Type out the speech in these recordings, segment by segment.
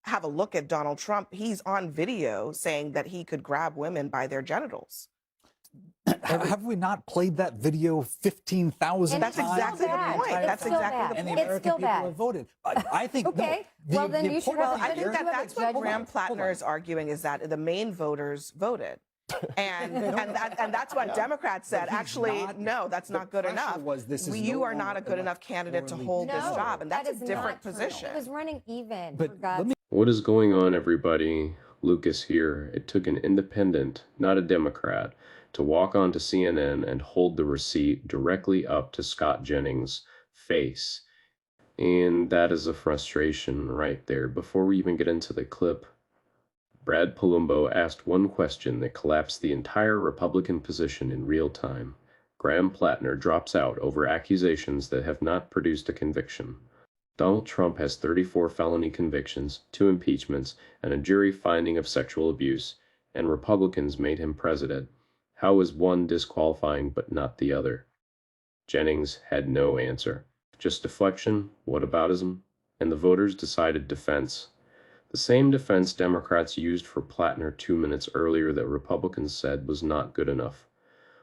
have a look at Donald Trump, he's on video saying that he could grab women by their genitals. Have we not played that video 15,000 times? That's exactly the point. That's exactly the point. And the American people have voted. I think okay. No, well, then you should have. I think that's what Graham Platner is arguing, is that the Maine voters voted. And that's what Democrats said. Actually, no, that's not good enough. You are not a good enough candidate to hold this job, and that's a different position. He was running even. What is going on, everybody? Lucas here. It took an independent, not a Democrat, to walk onto CNN and hold the receipt directly up to Scott Jennings' face. And that is a frustration right there. Before we even get into the clip, Brad Polumbo asked one question that collapsed the entire Republican position in real time. Graham Platner drops out over accusations that have not produced a conviction. Donald Trump has 34 felony convictions, 2 impeachments, and a jury finding of sexual abuse, and Republicans made him president. How is one disqualifying but not the other? Jennings had no answer. Just deflection, whataboutism, and the voters decided defense. The same defense Democrats used for Platner 2 minutes earlier that Republicans said was not good enough.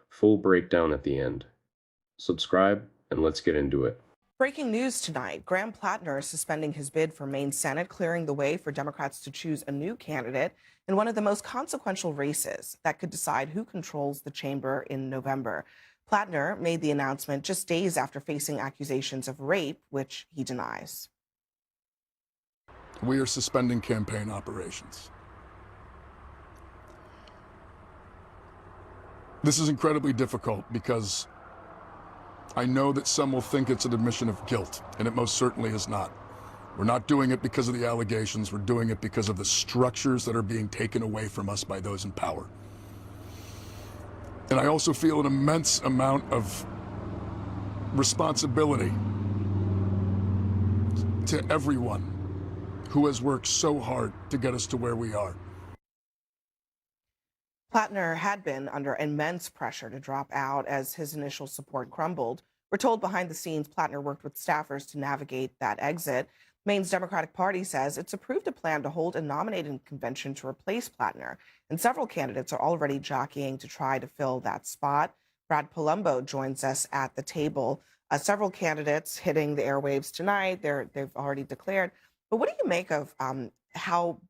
Full breakdown at the end. Subscribe, and let's get into it. Breaking news tonight. Graham Platner is suspending his bid for Maine Senate, clearing the way for Democrats to choose a new candidate in one of the most consequential races that could decide who controls the chamber in November. Platner made the announcement just days after facing accusations of rape, which he denies. We are suspending campaign operations. This is incredibly difficult because I know that some will think it's an admission of guilt, and it most certainly is not. We're not doing it because of the allegations. We're doing it because of the structures that are being taken away from us by those in power. And I also feel an immense amount of responsibility to everyone who has worked so hard to get us to where we are. Platner had been under immense pressure to drop out as his initial support crumbled. We're told behind the scenes Platner worked with staffers to navigate that exit. Maine's Democratic Party says it's approved a plan to hold a nominating convention to replace Platner, and several candidates are already jockeying to try to fill that spot. Brad Polumbo joins us at the table. Several candidates hitting the airwaves tonight. They've already declared. But what do you make of how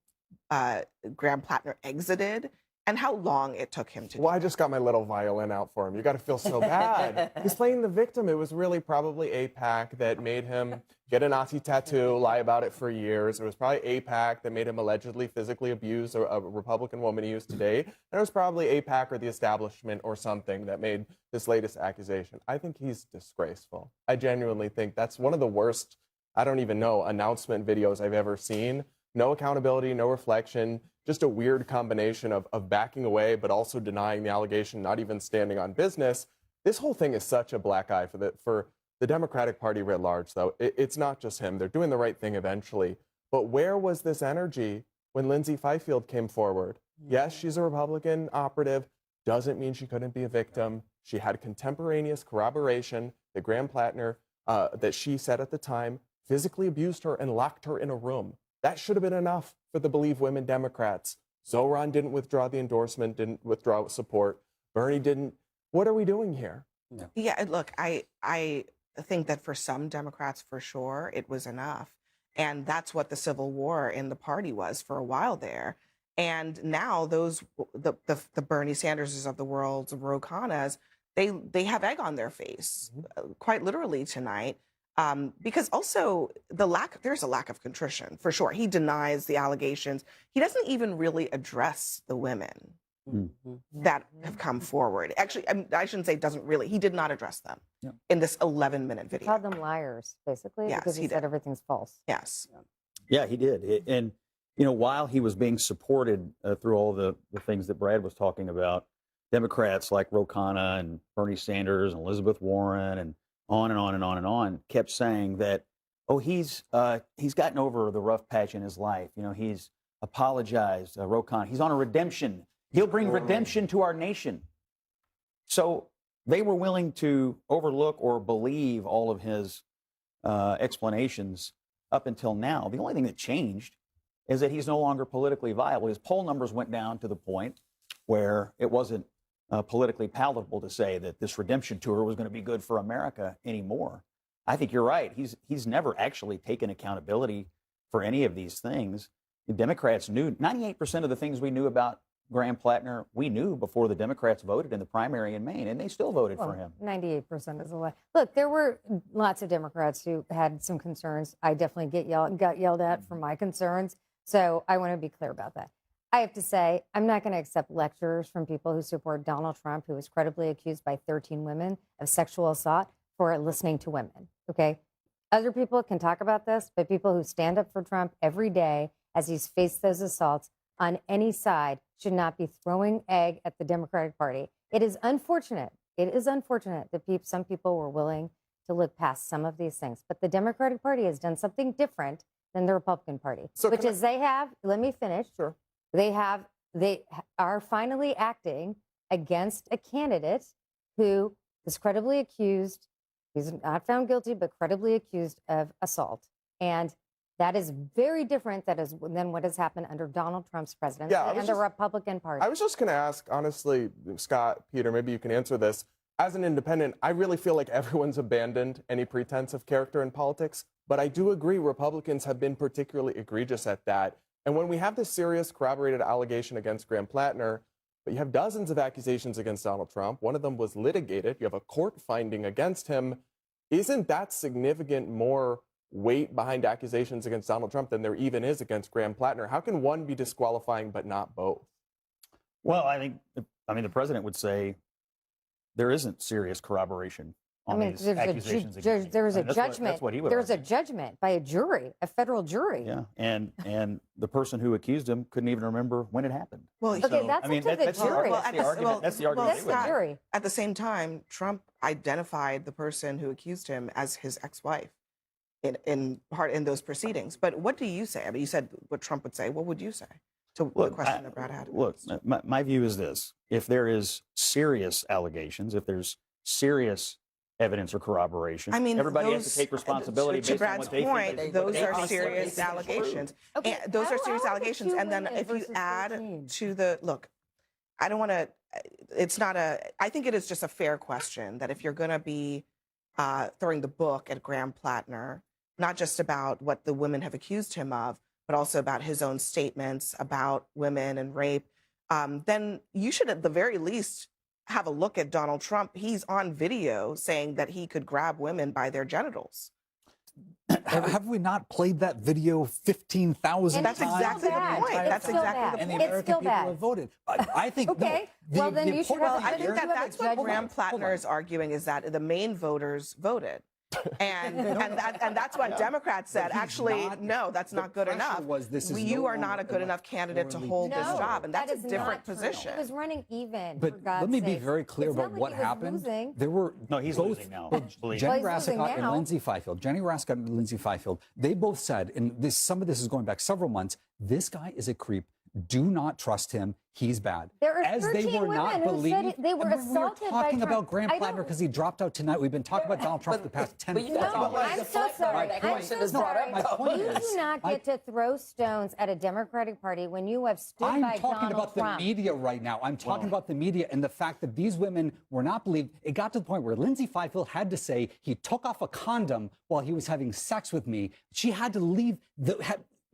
Graham Platner exited and how long it took him to Well, I just got my little violin out for him. You got to feel so bad. He's playing the victim. It was really probably AIPAC that made him get a Nazi tattoo, lie about it for years. It was probably AIPAC that made him allegedly physically abuse a Republican woman he used today. And it was probably AIPAC or the establishment or something that made this latest accusation. I think he's disgraceful. I genuinely think that's one of the worst, I don't even know, announcement videos I've ever seen. No accountability, no reflection, just a weird combination of backing away, but also denying the allegation, not even standing on business. This whole thing is such a black eye for the Democratic Party writ large, though. It's not just him. They're doing the right thing eventually. But where was this energy when Lindsay Fifield came forward? Yes, she's a Republican operative. Doesn't mean she couldn't be a victim. She had contemporaneous corroboration that Graham Platner, that she said at the time, physically abused her and locked her in a room. That should have been enough for the Believe Women Democrats. Zoran didn't withdraw the endorsement, didn't withdraw support. Bernie didn't. What are we doing here? Yeah, look, I think that for some Democrats, for sure, it was enough. And that's what the civil war in the party was for a while there. And now the Bernie Sanderses of the world, the Ro Khannas, they have egg on their face, quite literally tonight. Because also there's a lack of contrition, for sure. He denies the allegations. He doesn't even really address the women that have come forward. Actually, I shouldn't say doesn't really. He did not address them in this 11-minute video. He called them liars, basically, because he said everything's false. Yes. Yeah, he did. And, you know, while he was being supported through all the things that Brad was talking about, Democrats like Ro Khanna and Bernie Sanders and Elizabeth Warren and on and on and on and on, kept saying that, oh, he's gotten over the rough patch in his life. You know, he's apologized, Ro Khanna. He's on a redemption. He'll bring redemption to our nation. So they were willing to overlook or believe all of his explanations up until now. The only thing that changed is that he's no longer politically viable. His poll numbers went down to the point where it wasn't politically palatable to say that this redemption tour was going to be good for America anymore. I think you're right. He's never actually taken accountability for any of these things. The Democrats knew 98% of the things we knew about Graham Platner, we knew before the Democrats voted in the primary in Maine, and they still voted for him. 98% is a lot. Look, there were lots of Democrats who had some concerns. I definitely got yelled at for my concerns. So I want to be clear about that. I have to say, I'm not going to accept lectures from people who support Donald Trump, who was credibly accused by 13 women of sexual assault, for listening to women. Okay? Other people can talk about this, but people who stand up for Trump every day as he's faced those assaults on any side should not be throwing egg at the Democratic Party. It is unfortunate. It is unfortunate that some people were willing to look past some of these things. But the Democratic Party has done something different than the Republican Party, which is they have, let me finish. Sure. They are finally acting against a candidate who is credibly accused. He's not found guilty, but credibly accused of assault. And that is very different than what has happened under Donald Trump's presidency and the Republican Party. I was just going to ask, honestly, Scott, Peter, maybe you can answer this. As an independent, I really feel like everyone's abandoned any pretense of character in politics. But I do agree Republicans have been particularly egregious at that. And when we have this serious corroborated allegation against Graham Platner, but you have dozens of accusations against Donald Trump, one of them was litigated, you have a court finding against him, isn't that significant more weight behind accusations against Donald Trump than there even is against Graham Platner? How can one be disqualifying but not both? Well, I mean, the president would say there isn't serious corroboration on these accusations against him. There's a judgment. That's what he would There's argue. a judgment by a jury, a federal jury. Yeah, and the person who accused him couldn't even remember when it happened. Well, Okay, that's up to the jury. That's the argument. That's the jury. At the same time, Trump identified the person who accused him as his ex-wife in those proceedings. But what do you say? I mean, you said what Trump would say. What would you say to the question that Brad had? Look, my view is this: if there is serious allegations, if there's serious evidence or corroboration, I mean, everybody has to take responsibility. To Brad's point, those are serious allegations. Okay, And those are serious how allegations. And then if you add to the look, I don't want to. It's not a. I think it is just a fair question that if you're going to be throwing the book at Graham Platner, not just about what the women have accused him of, but also about his own statements about women and rape, then you should at the very least have a look at Donald Trump. He's on video saying that he could grab women by their genitals. Have we not played that video 15,000 times? That's exactly the point. That's exactly the And the point. American people have voted. I think Okay, no, well, then you should have I think Hold that's on, what Graham Platner is arguing, is that the Maine voters voted. And that's what Democrats said. Actually, no, that's not good enough. You are not a good enough candidate to hold this job, and that's a different position. He was running even. But for God's let me be sakes. very clear It's not about like what he was happened. losing. There were he's both, losing now. Jenny Well, he's losing Rassicot and now. Lindsay Fifield. Jenny Rassicot and Lindsay Fifield. They both said, and some of this is going back several months. This guy is a creep. Do not trust him. He's bad. There are As they 13 were not women who said believed, they were and assaulted by talking Trump. about Graham I Platner don't- because he dropped out tonight. We've been talking about Donald Trump for the past 10 but you guys No, all like I'm the so select sorry. right I'm question so is brought sorry. up. My point You is, do not get to throw stones at a Democratic Party when you have stood I'm by talking Donald about Trump. the media right now. I'm talking about the media and the fact that these women were not believed. It got to the point where Lindsay Fifield had to say he took off a condom while he was having sex with me. She had to leave.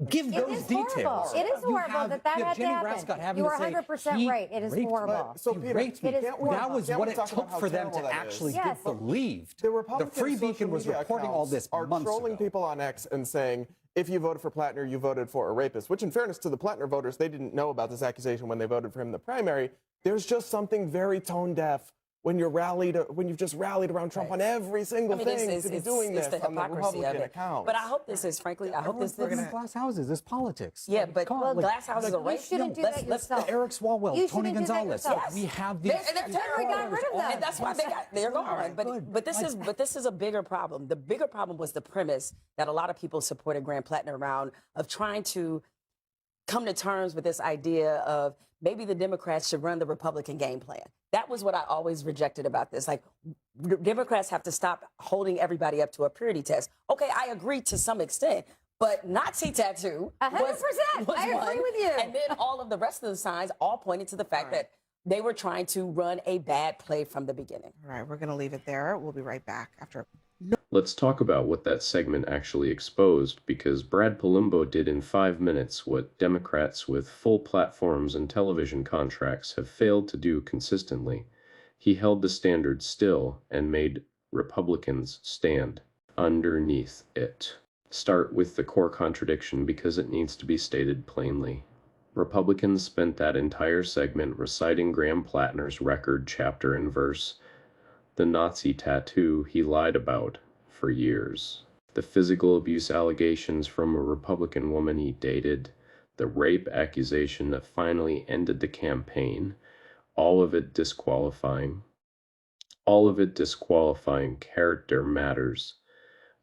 Give It those is details. horrible. It is You horrible have- that you have had to Jenny happen. Rassicot having You to are say, 100% he right. It is raped me. horrible. So, He Peter, raped me. It is horrible. That was Can't what we it talk about took how for them terrible to that actually is? Yes. get believed. The Republican Free Beacon social was media reporting all accounts this are months trolling ago. people on X and saying, if you voted for Platner, you voted for a rapist, which in fairness to the Platner voters, they didn't know about this accusation when they voted for him in the primary. There's just something very tone deaf when you've just rallied around Trump on every single thing to be doing this the on the hypocrisy of Republican it. account. But I hope this is, frankly, I hope this We're is. in glass houses. It's politics. Yeah, but Come on, glass houses are You right. shouldn't do that yourself. Eric Swalwell, You Tony shouldn't do that Gonzalez. yourself. We have these. They're We got rid of them. And that's why they're gone. But this is a bigger problem. The bigger problem was the premise that a lot of people supported Graham Platner around of trying to come to terms with this idea of maybe the Democrats should run the Republican game plan. That was what I always rejected about this. Like, Democrats have to stop holding everybody up to a purity test. Okay, I agree to some extent, But Nazi tattoo 100%. was I agree one. with you. And then all of the rest of the signs all pointed to the fact that they were trying to run a bad play from the beginning. All right, we're going to leave it there. We'll be right back after. Let's talk about what that segment actually exposed, because Brad Polumbo did in 5 minutes what Democrats with full platforms and television contracts have failed to do consistently. He held the standard still and made Republicans stand underneath it. Start with the core contradiction because it needs to be stated plainly. Republicans spent that entire segment reciting Graham Platner's record chapter and verse, the Nazi tattoo he lied about for years, the physical abuse allegations from a Republican woman he dated, the rape accusation that finally ended the campaign, all of it disqualifying. All of it disqualifying. Character matters.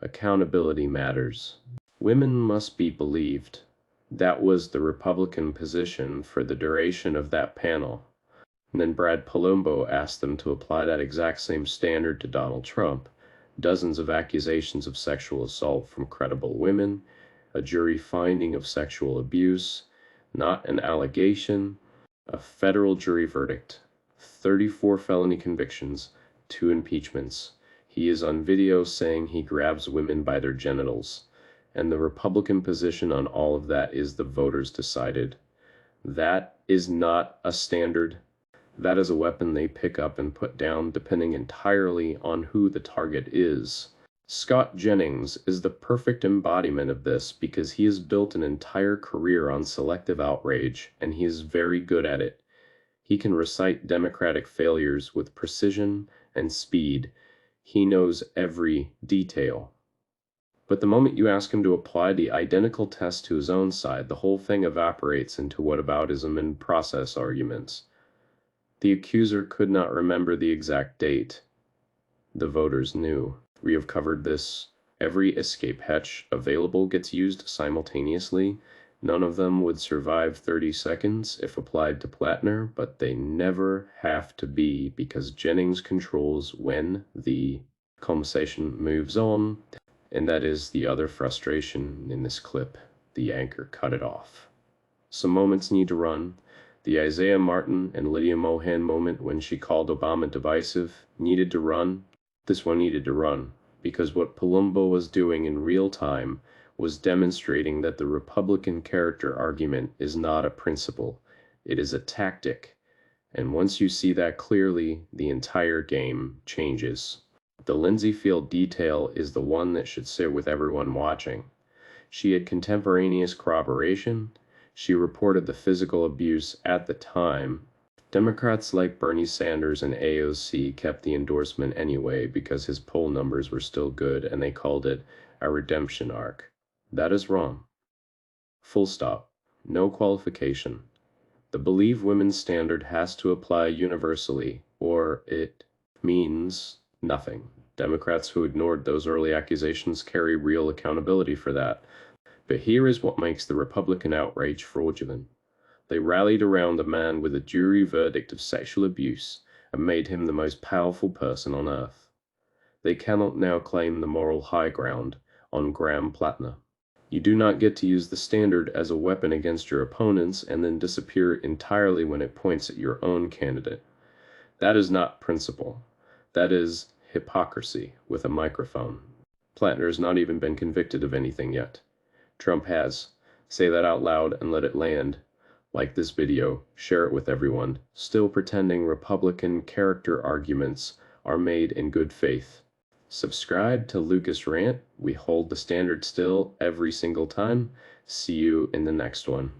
Accountability matters. Women must be believed. That was the Republican position for the duration of that panel. And then Brad Polumbo asked them to apply that exact same standard to Donald Trump. Dozens of accusations of sexual assault from credible women, a jury finding of sexual abuse, not an allegation, a federal jury verdict, 34 felony convictions, 2 impeachments. He is on video saying he grabs women by their genitals. And the Republican position on all of that is the voters decided. That is not a standard. That is a weapon they pick up and put down depending entirely on who the target is. Scott Jennings is the perfect embodiment of this because he has built an entire career on selective outrage, and he is very good at it. He can recite Democratic failures with precision and speed. He knows every detail. But the moment you ask him to apply the identical test to his own side, the whole thing evaporates into whataboutism and process arguments. The accuser could not remember the exact date. The voters knew. We have covered this. Every escape hatch available gets used simultaneously. None of them would survive 30 seconds if applied to Platner, but they never have to be because Jennings controls when the conversation moves on. And that is the other frustration in this clip. The anchor cut it off. Some moments need to run. The Isaiah Martin and Lydia Mohan moment when she called Obama divisive needed to run. This one needed to run because what Polumbo was doing in real time was demonstrating that the Republican character argument is not a principle. It is a tactic. And once you see that clearly, the entire game changes. The Lindsay Field detail is the one that should sit with everyone watching. She had contemporaneous corroboration. She reported the physical abuse at the time. Democrats like Bernie Sanders and AOC kept the endorsement anyway because his poll numbers were still good and they called it a redemption arc. That is wrong. Full stop. No qualification. The Believe Women standard has to apply universally, or it means nothing. Democrats who ignored those early accusations carry real accountability for that. But here is what makes the Republican outrage fraudulent. They rallied around a man with a jury verdict of sexual abuse and made him the most powerful person on earth. They cannot now claim the moral high ground on Graham Platner. You do not get to use the standard as a weapon against your opponents and then disappear entirely when it points at your own candidate. That is not principle. That is hypocrisy with a microphone. Platner has not even been convicted of anything yet. Trump has. Say that out loud and let it land. Like this video, share it with everyone, still pretending Republican character arguments are made in good faith. Subscribe to Lucas Rant. We hold the standard still every single time. See you in the next one.